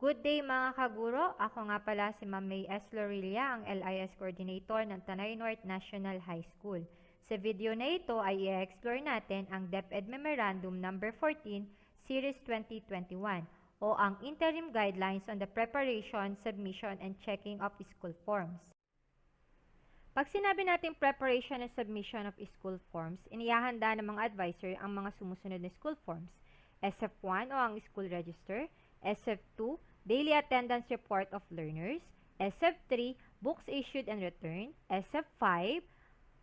Good day mga Ka-Guro! Ako nga pala si Ma'am May S. Lorilla, ang LIS Coordinator ng Tanay North National High School. Sa video na ito ay i-explore natin ang DepEd Memorandum No. 14, Series 2021 o ang Interim Guidelines on the Preparation, Submission, and Checking of School Forms. Pag sinabi natin preparation and submission of school forms, inihahanda ng mga advisor ang mga sumusunod na school forms. SF1 o ang School Register, SF2, Daily Attendance Report of Learners, SF3, Books Issued and Returned, SF5,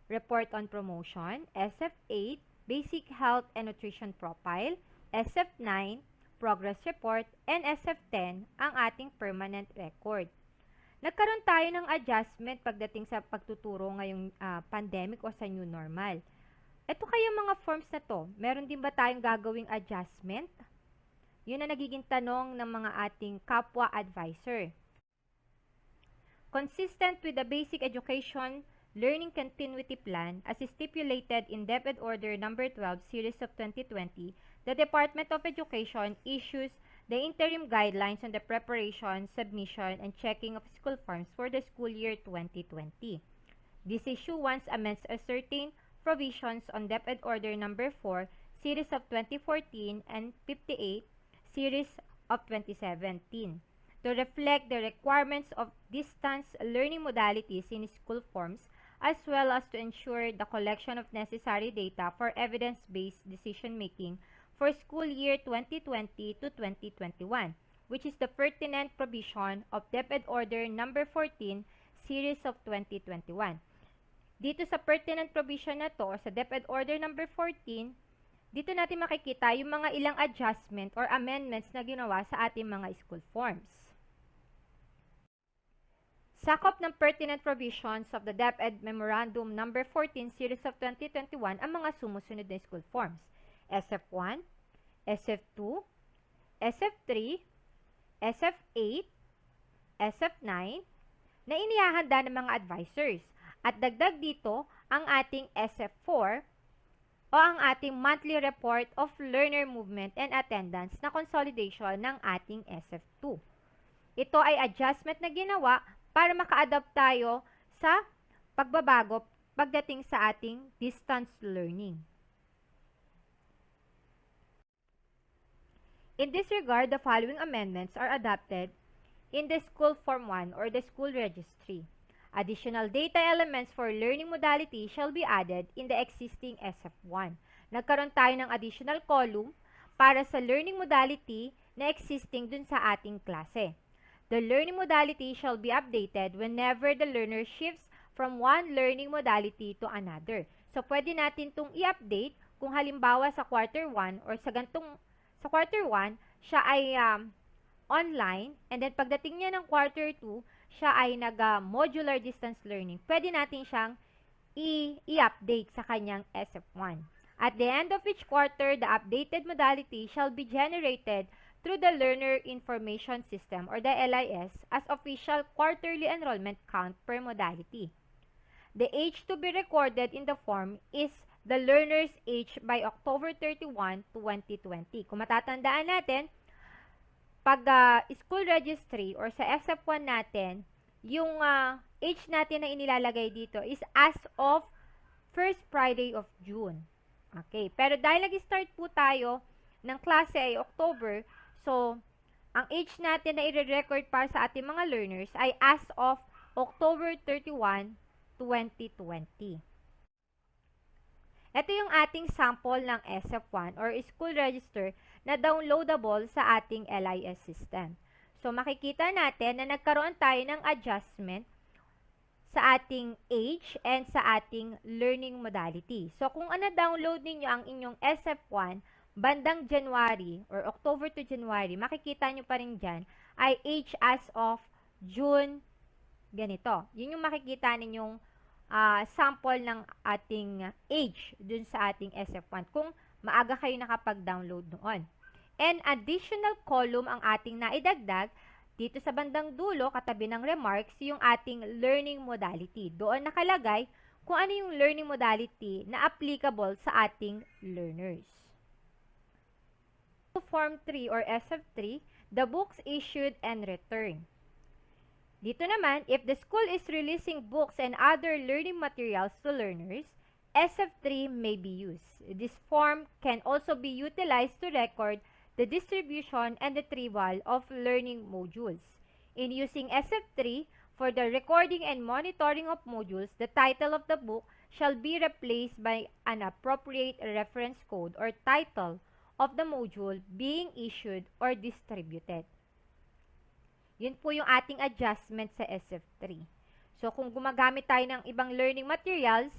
Report on Promotion, SF8, Basic Health and Nutrition Profile, SF9, Progress Report, and SF10, ang ating permanent record. Nagkaroon tayo ng adjustment pagdating sa pagtuturo ngayong pandemic o sa new normal. Ito kaya mga forms na to, meron din ba tayong gagawing adjustment? Yun ang nagiging tanong ng mga ating kapwa advisor. Consistent with the Basic Education Learning Continuity Plan as stipulated in DepEd Order No. 12 Series of 2020, the Department of Education issues the interim guidelines on the preparation, submission, and checking of school forms for the school year 2020. This issuance amends a certain provisions on DepEd Order No. 4 Series of 2014 and 58 Series of 2017 to reflect the requirements of distance learning modalities in school forms as well as to ensure the collection of necessary data for evidence-based decision-making for school year 2020 to 2021, which is the pertinent provision of DepEd Order No. 14 Series of 2021. Dito sa pertinent provision na to, sa DepEd Order No. 14, dito natin makikita yung mga ilang adjustment or amendments na ginawa sa ating mga school forms. Sakop ng pertinent provisions of the DepEd Memorandum No. 14 Series of 2021 ang mga sumusunod na school forms. SF1, SF2, SF3, SF8, SF9 na inihahanda ng mga advisors. At dagdag dito ang ating SF4 o ang ating monthly report of learner movement and attendance na consolidation ng ating SF2. Ito ay adjustment na ginawa para maka-adapt tayo sa pagbabago pagdating sa ating distance learning. In this regard, the following amendments are adopted in the School Form 1 or the School Registry. Additional data elements for learning modality shall be added in the existing SF1. Nagkaroon tayo ng additional column para sa learning modality na existing dun sa ating klase. The learning modality shall be updated whenever the learner shifts from one learning modality to another. So, pwede natin itong i-update kung halimbawa sa quarter 1 or sa quarter 1, siya ay online, and then pagdating niya ng quarter 2, siya ay modular distance learning. Pwede natin siyang i-update sa kanyang SF1. At the end of each quarter, the updated modality shall be generated through the Learner Information System or the LIS as official quarterly enrollment count per modality. The age to be recorded in the form is the learner's age by October 31, 2020. Kung matatandaan natin, pag school registry or sa SF1 natin, yung age natin na inilalagay dito is as of first Friday of June. Okay, pero dahil nag-start po tayo ng klase ay October, so ang age natin na i-record para sa ating mga learners ay as of October 31, 2020. Ito yung ating sample ng SF1 or School Register na downloadable sa ating LIS system. So, makikita natin na nagkaroon tayo ng adjustment sa ating age and sa ating learning modality. So, kung download ninyo ang inyong SF1 bandang January or October to January, makikita nyo pa rin dyan ay age as of June ganito. Yun yung makikita ninyong sample ng ating age dun sa ating SF1 kung maaga kayo nakapag-download noon. And additional column ang ating naidagdag dito sa bandang dulo katabi ng remarks yung ating learning modality. Doon nakalagay kung ano yung learning modality na applicable sa ating learners. Form 3 or SF3, the books issued and returned. Dito naman, if the school is releasing books and other learning materials to learners, SF3 may be used. This form can also be utilized to record the distribution and retrieval of learning modules. In using SF3 for the recording and monitoring of modules, the title of the book shall be replaced by an appropriate reference code or title of the module being issued or distributed. Yun po yung ating adjustment sa SF3. So, kung gumagamit tayo ng ibang learning materials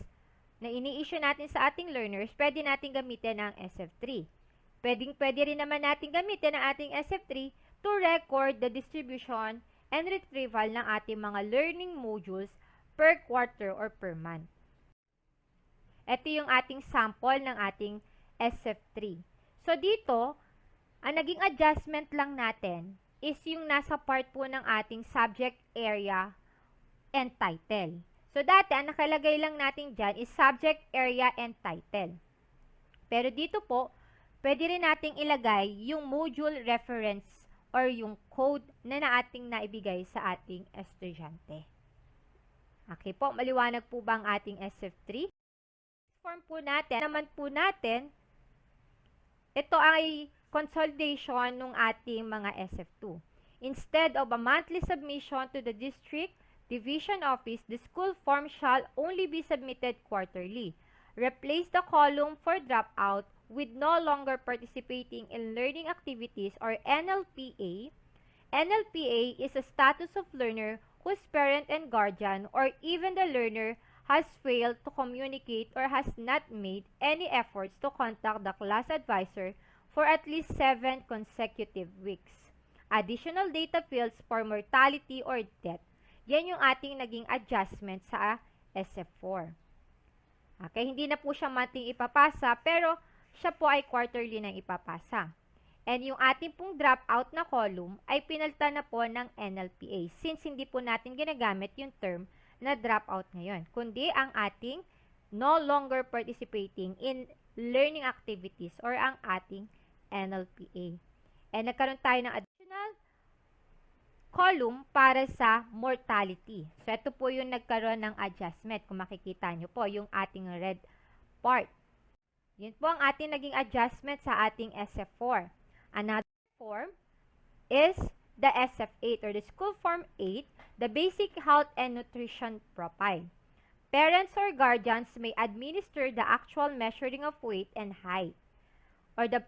na ini-issue natin sa ating learners, pwede natin gamitin ang SF3. Pwede rin naman natin gamitin ang ating SF3 to record the distribution and retrieval ng ating mga learning modules per quarter or per month. Ito yung ating sample ng ating SF3. So, dito, ang naging adjustment lang natin is yung nasa part po ng ating subject area and title. So, dati, ang nakalagay lang natin dyan is subject area and title. Pero dito po, pwede rin nating ilagay yung module reference or yung code na ating naibigay sa ating estudyante. Okay po, maliwanag po ba ang ating SF3? Form po natin, ito ay consolidation ng ating mga SF2. Instead of a monthly submission to the district division office, the school form shall only be submitted quarterly. Replace the column for dropout with no longer participating in learning activities or NLPA. NLPA is a status of learner whose parent and guardian or even the learner has failed to communicate or has not made any efforts to contact the class advisor for at least 7 consecutive weeks. Additional data fields for mortality or death. Yan yung ating naging adjustment sa SF4. Okay, hindi na po siya monthly ipapasa, pero siya po ay quarterly na ipapasa. And yung ating pong dropout na column ay pinalitan na po ng NLPA since hindi po natin ginagamit yung term na dropout ngayon, kundi ang ating no longer participating in learning activities or ang ating NLPA. And nagkaroon tayo ng additional column para sa mortality. So, ito po yung nagkaroon ng adjustment. Kung makikita nyo po, yung ating red part. Yun po ang ating naging adjustment sa ating SF4. Another form is the SF8 or the school form 8, the basic health and nutrition profile. Parents or guardians may administer the actual measuring of weight and height or to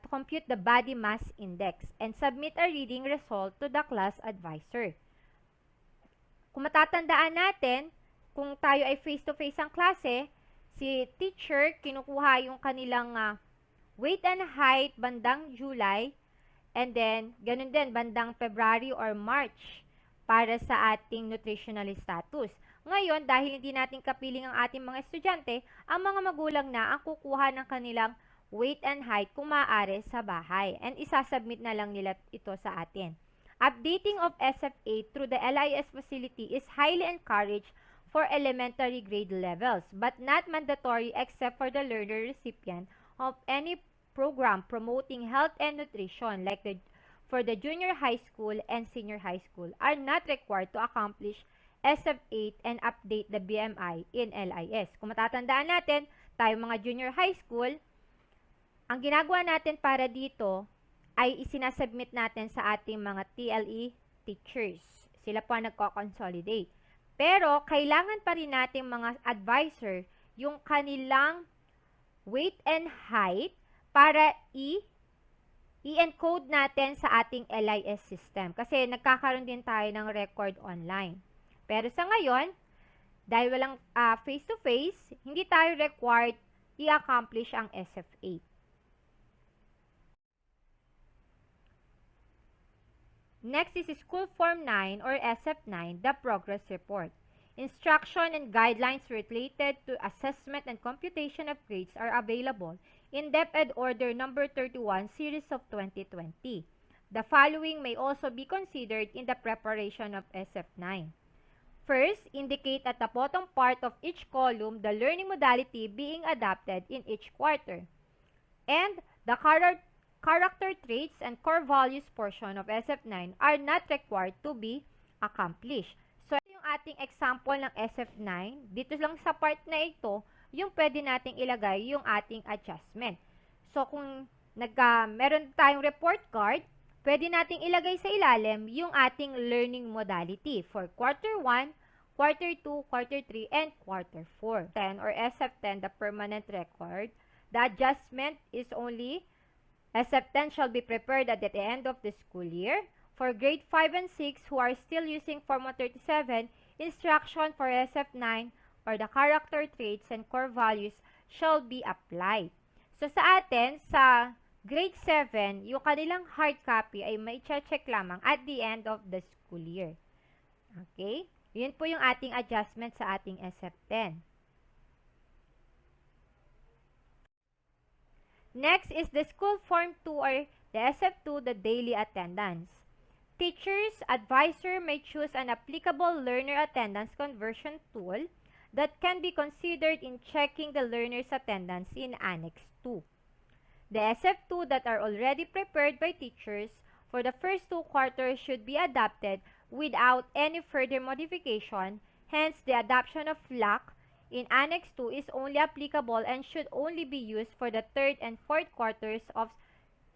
compute the body mass index and submit a reading result to the class advisor. Kung matatandaan natin, kung tayo ay face-to-face ang klase, si teacher kinukuha yung kanilang weight and height bandang July and then ganun din bandang February or March para sa ating nutritional status. Ngayon, dahil hindi natin kapiling ang ating mga estudyante, ang mga magulang na ang kukuha ng kanilang weight and height kung maaari sa bahay. And isasubmit na lang nila ito sa atin. Updating of SF8 through the LIS facility is highly encouraged for elementary grade levels, but not mandatory except for the learner recipient of any program promoting health and nutrition like for the junior high school and senior high school are not required to accomplish SF8 and update the BMI in LIS. Kung matatandaan natin, tayo mga junior high school, ang ginagawa natin para dito ay isinasubmit natin sa ating mga TLE teachers. Sila po ang nagko-consolidate. Pero, kailangan pa rin natin mga advisor yung kanilang weight and height para i-encode natin sa ating LIS system. Kasi nagkakaroon din tayo ng record online. Pero sa ngayon, dahil walang face-to-face, hindi tayo required i-accomplish ang SF8. Next is School Form 9 or SF9, the Progress Report. Instruction and guidelines related to assessment and computation of grades are available in DepEd Order No. 31, Series of 2020. The following may also be considered in the preparation of SF9. First, indicate at the bottom part of each column the learning modality being adopted in each quarter and the character traits and core values portion of SF9 are not required to be accomplished. So, ito yung ating example ng SF9. Dito lang sa part na ito, yung pwede nating ilagay yung ating adjustment. So, kung meron tayong report card, pwede nating ilagay sa ilalim yung ating learning modality for quarter 1, quarter 2, quarter 3, and quarter 4. 10 or SF10, the permanent record. The adjustment is only SF10 shall be prepared at the end of the school year. For grade 5 and 6 who are still using Form 137, instruction for SF9 or the character traits and core values shall be applied. So sa atin, sa grade 7, yung kanilang hard copy ay may check lamang at the end of the school year. Okay? Yun po yung ating adjustment sa ating SF10. Next is the school form 2 or the SF2, the daily attendance. Teachers, advisor may choose an applicable learner attendance conversion tool that can be considered in checking the learner's attendance in Annex 2. The SF2 that are already prepared by teachers for the first 2 quarters should be adopted without any further modification. Hence, the adoption of LAC in Annex 2 is only applicable and should only be used for the 3rd and 4th quarters of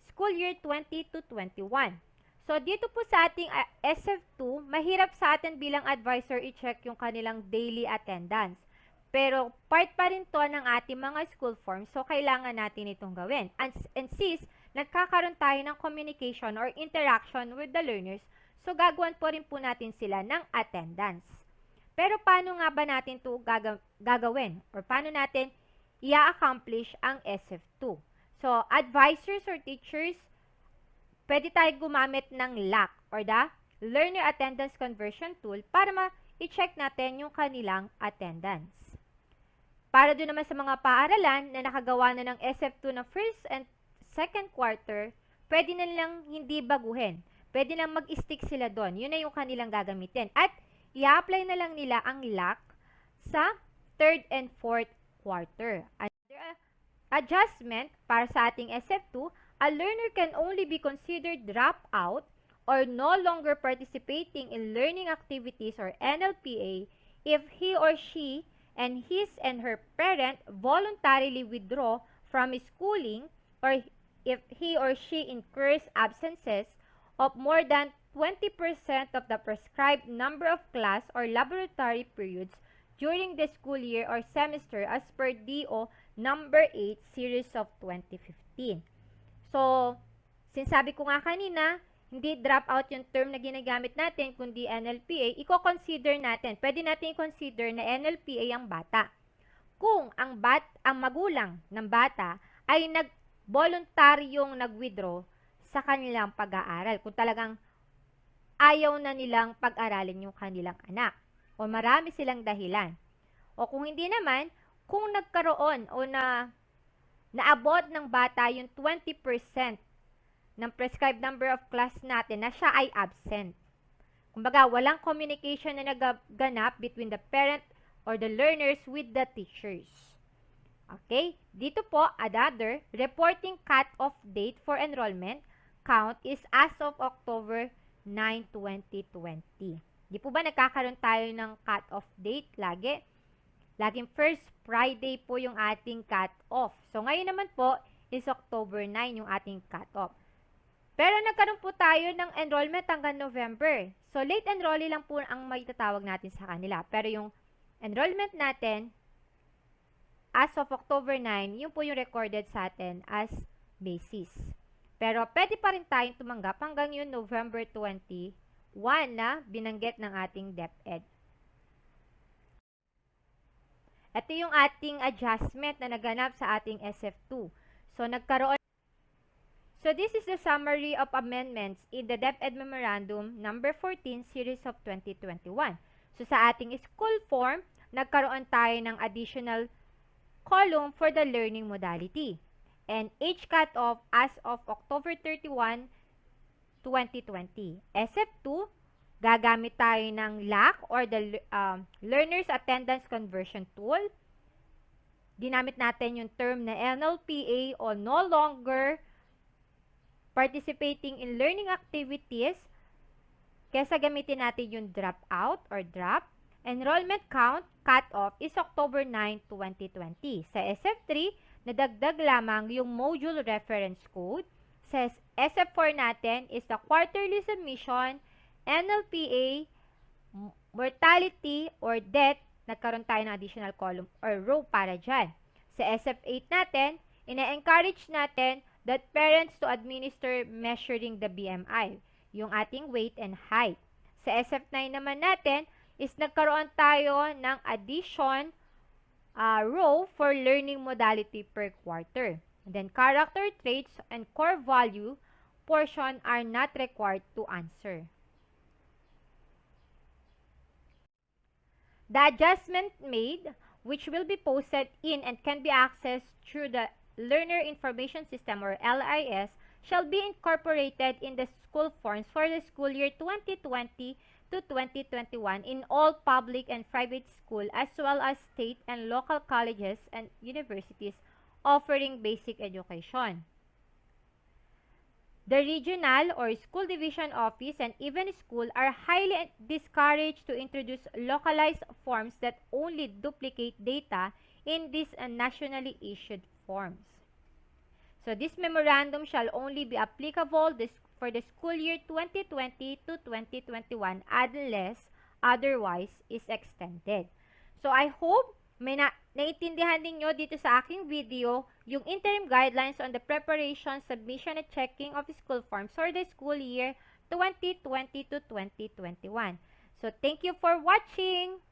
school year 20 to 21. So, dito po sa ating SF2, mahirap sa atin bilang advisor i-check yung kanilang daily attendance. Pero, part pa rin to ng ating mga school forms, so kailangan natin itong gawin. And since nagkakaroon tayo ng communication or interaction with the learners, so gagawan po rin po natin sila ng attendance. Pero paano nga ba natin ito gagawin? Or paano natin i-accomplish ang SF2? So, advisors or teachers, pwede tayo gumamit ng LAC or the Learner Attendance Conversion Tool para ma-check natin yung kanilang attendance. Para doon naman sa mga paaralan na nakagawa na ng SF2 na first and second quarter, pwede na nilang hindi baguhin. Pwede lang mag-stick sila doon. Yun na yung kanilang gagamitin. At i-apply na lang nila ang LAC sa 3rd and 4th quarter. Another adjustment para sa ating SF2, a learner can only be considered dropout or no longer participating in learning activities or NLPA if he or she and his and her parent voluntarily withdraw from schooling or if he or she incurs absences of more than 20% of the prescribed number of class or laboratory periods during the school year or semester as per DO number 8 series of 2015. So, sinasabi ko nga kanina, hindi dropout yung term na ginagamit natin, kundi NLPA, i-consider natin. Pwede natin i-consider na NLPA ang bata. Kung ang magulang ng bata ay voluntaryong nag-withdraw sa kanilang pag-aaral. Kung talagang ayaw na nilang pag-aralin yung kanilang anak. O marami silang dahilan. O kung hindi naman, kung nagkaroon o naabot ng bata yung 20% ng prescribed number of class natin na siya ay absent. Kumbaga, walang communication na nagaganap between the parent or the learners with the teachers. Okay? Dito po, another, reporting cut-off date for enrollment count is as of October 9, 2020. Di po ba nagkakaroon tayo ng cut-off date lagi? Laging first Friday po yung ating cut-off. So, ngayon naman po is October 9 yung ating cut-off. Pero nagkaroon po tayo ng enrollment hanggang November. So, late enrollee lang po ang may tatawag natin sa kanila. Pero yung enrollment natin, as of October 9, yun po yung recorded sa atin as basis. Pero pwede pa rin tayong tumanggap hanggang yung November 21 na binanggit ng ating DepEd. Ito yung ating adjustment na naganap sa ating SF2. So, this is the summary of amendments in the DepEd Memorandum No. 14 Series of 2021. So, sa ating school form, nagkaroon tayo ng additional column for the learning modality. And age cutoff as of October 31, 2020. SF2, gagamit tayo ng LAC or the Learner's Attendance Conversion Tool. Ginamit natin yung term na NLPA o no longer participating in learning activities, kesa gamitin natin yung dropout or drop. Enrollment count cut-off is October 9, 2020. Sa SF3, nadagdag lamang yung module reference code. Sa SF4 natin is the quarterly submission, NLPA, mortality or death, nagkaroon tayo ng additional column or row para dyan. Sa SF8 natin, ina-encourage natin that parents to administer measuring the BMI, yung ating weight and height. Sa SF9 naman natin, is nagkaroon tayo ng addition row for learning modality per quarter. And then, character traits and core value portion are not required to answer. The adjustment made, which will be posted in and can be accessed through the Learner Information System or LIS, shall be incorporated in the school forms for the school year 2020 to 2021 in all public and private school as well as state and local colleges and universities offering basic education. The regional or school division office and even school are highly discouraged to introduce localized forms that only duplicate data in these nationally issued forms. So this memorandum shall only be applicable for the school year 2020 to 2021 unless otherwise is extended. So I hope may naiintindihan ninyo dito sa aking video yung interim guidelines on the preparation, submission, and checking of school forms for the school year 2020 to 2021. So thank you for watching!